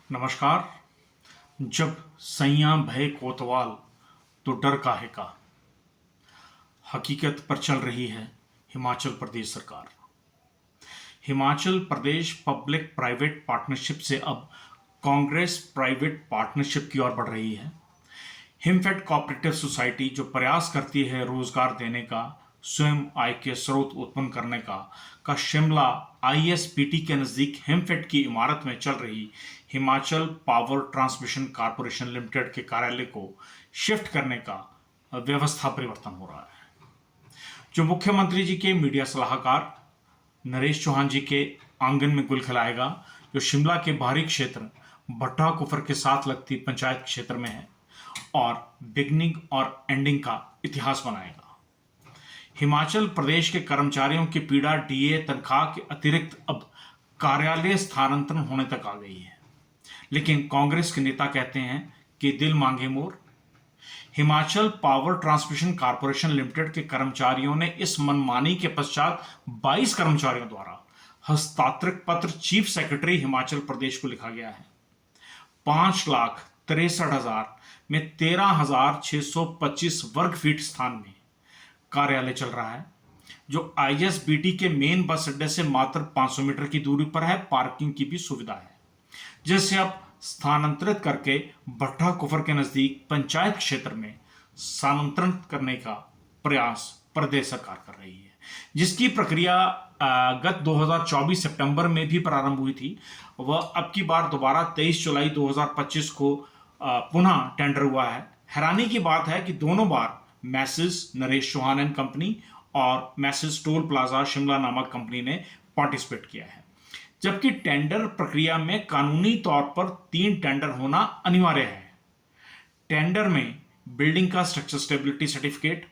नमस्कार। जब सैयां भय कोतवाल तो डर काहे का, हकीकत पर चल रही है हिमाचल प्रदेश सरकार। Himachal Pradesh public private partnership से अब कांग्रेस प्राइवेट पार्टनरशिप की ओर बढ़ रही है। हिमफेड कोऑपरेटिव सोसाइटी जो प्रयास करती है रोजगार देने का, स्वयं आय के स्रोत उत्पन्न करने का शिमला आईएसबीटी के नजदीक हिमफेड की इमारत में चल रही Himachal power transmission corporation limited के कार्यालय को शिफ्ट करने का व्यवस्था परिवर्तन हो रहा है। जो मुख्यमंत्री जी के मीडिया सलाहकार नरेश चौहान जी के आंगन में गुल खिलाएगा, जो शिमला के बाहरी क्षेत्र भट्टा कुफर के साथ लगती पंचायत क्षेत्र में है और बिगनिंग और एंडिंग का इतिहास बनाएगा। हिमाचल प्रदेश के कर्मचारियों की पीड़ा डीए तनख्वाह के अतिरिक्त अब कार्यालय स्थानांतरण होने तक आ गई है। लेकिन कांग्रेस के नेता कहते हैं कि दिल मांगे more. Himachal power transmission corporation limited के कर्मचारियों ने इस मनमानी के पश्चात 22 कर्मचारियों द्वारा हस्ताक्षरित पत्र चीफ सेक्रेटरी हिमाचल प्रदेश को लिखा गया है। 5,63,000 में 13,625 वर्ग फीट स्थान में कार्यालय चल रहा है, जो आईएसबीटी के मेन बस अड्डे से मात्र 500 मीटर की दूरी पर है। पार्किंग की भी सुविधा है, जिसे अब स्थानांतरित करके भट्टा कुफर के नजदीक पंचायत क्षेत्र में स्थानांतरण करने का प्रयास प्रदेश सरकार कर रही है, जिसकी प्रक्रिया गत 2024 सितंबर में भी प्रारंभ हुई थी। वह अब की बार दोबारा 23 जुलाई 2025 को पुनः टेंडर हुआ है। हैरानी की बात है कि दोनों बार message Naresh Chauhan and company और मैसेज टोल प्लाजा शिमला नामक कंपनी ने पार्टिसिपेट किया है, जबकि टेंडर प्रक्रिया में कानूनी तौर पर 3 टेंडर होना अनिवार्य है। टेंडर में बिल्डिंग का स्ट्रक्चर स्टेबिलिटी सर्टिफिकेट,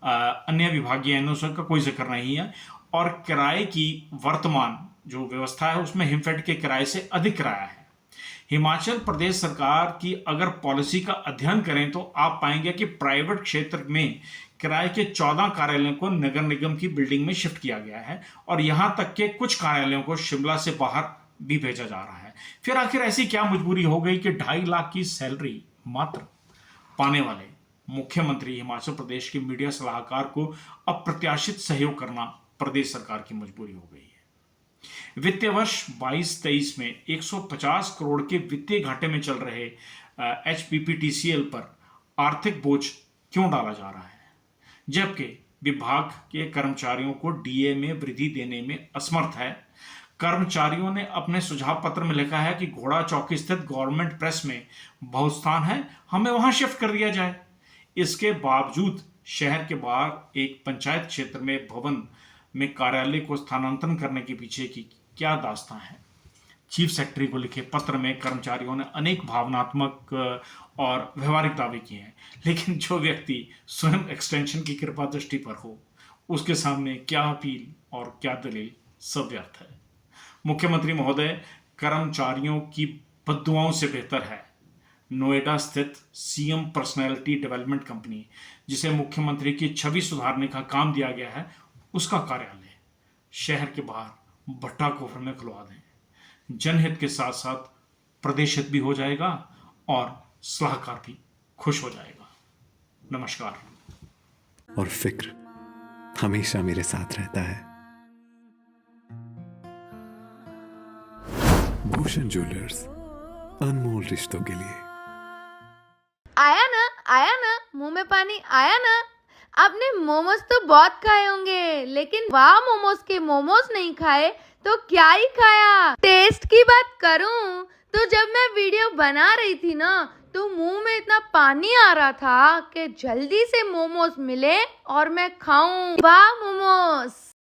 अन्य विभागीय एनओसी का कोई जिक्र नहीं है और किराए की वर्तमान जो व्यवस्था है उसमें हिमफेड के किराए से अधिक किराया है। हिमाचल प्रदेश सरकार की अगर पॉलिसी का अध्ययन करें तो आप पाएंगे कि प्राइवेट क्षेत्र में किराए के 14 कार्यालयों को नगर निगम की बिल्डिंग में शिफ्ट किया गया है और यहां तक के कुछ कार्यालयों को शिमला से बाहर भी भेजा जा रहा है। फिर आखिर ऐसी क्या मजबूरी हो गई कि 2.5 लाख की सैलरी मात्र पाने वाले मुख्यमंत्री हिमाचल प्रदेश के मीडिया सलाहकार को अप्रत्याशित सहयोग करना प्रदेश सरकार की मजबूरी हो गई है। वित्तीय वर्ष 22-23 में 150 करोड़ के वित्तीय घाटे में चल रहे एचपीपीटीसीएल पर आर्थिक बोझ क्यों डाला जा रहा है, जबकि विभाग के कर्मचारियों को डीए में वृद्धि देने में असमर्थ है। कर्मचारियों ने अपने सुझाव पत्र में लिखा है कि घोड़ा चौकी स्थित गवर्नमेंट प्रेस में बहुत स्थान है, हमें वहां शिफ्ट कर दिया जाए। इसके बावजूद शहर के बाहर एक पंचायत क्षेत्र में भवन में कार्यालय को स्थानांतरण करने के पीछे की क्या दास्तां है। चीफ सेक्रेटरी को लिखे पत्र में कर्मचारियों ने अनेक भावनात्मक और व्यवहारिक दावे किए हैं, लेकिन जो व्यक्ति स्वयं एक्सटेंशन की कृपा दृष्टि पर हो उसके सामने क्या अपील और क्या दलील, सब व्यर्थ है। मुख्यमंत्री महोदय, कर्मचारियों की बद्दुआओं से बेहतर है नोएडा स्थित सीएम पर्सनैलिटी डेवलपमेंट कंपनी, जिसे मुख्यमंत्री की छवि सुधारने का काम दिया गया है, उसका कार्यालय शहर के बाहर भट्टा कुफर में खुलवा दें। जनहित के साथ साथ प्रदेश हित भी हो जाएगा और सलाहकार भी खुश हो जाएगा। नमस्कार। और फिक्र हमेशा मेरे साथ रहता है। भूषण ज्वेलर्स, अनमोल रिश्तों के लिए। आया ना, मुंह में पानी आया ना। आपने मोमोज तो बहुत खाए होंगे, लेकिन वाह मोमोज के मोमोज नहीं खाए तो क्या ही खाया। टेस्ट की बात करूं तो जब मैं वीडियो बना रही थी ना, तो मुंह में इतना पानी आ रहा था कि जल्दी से मोमोज मिले और मैं खाऊं। वाह मोमोज।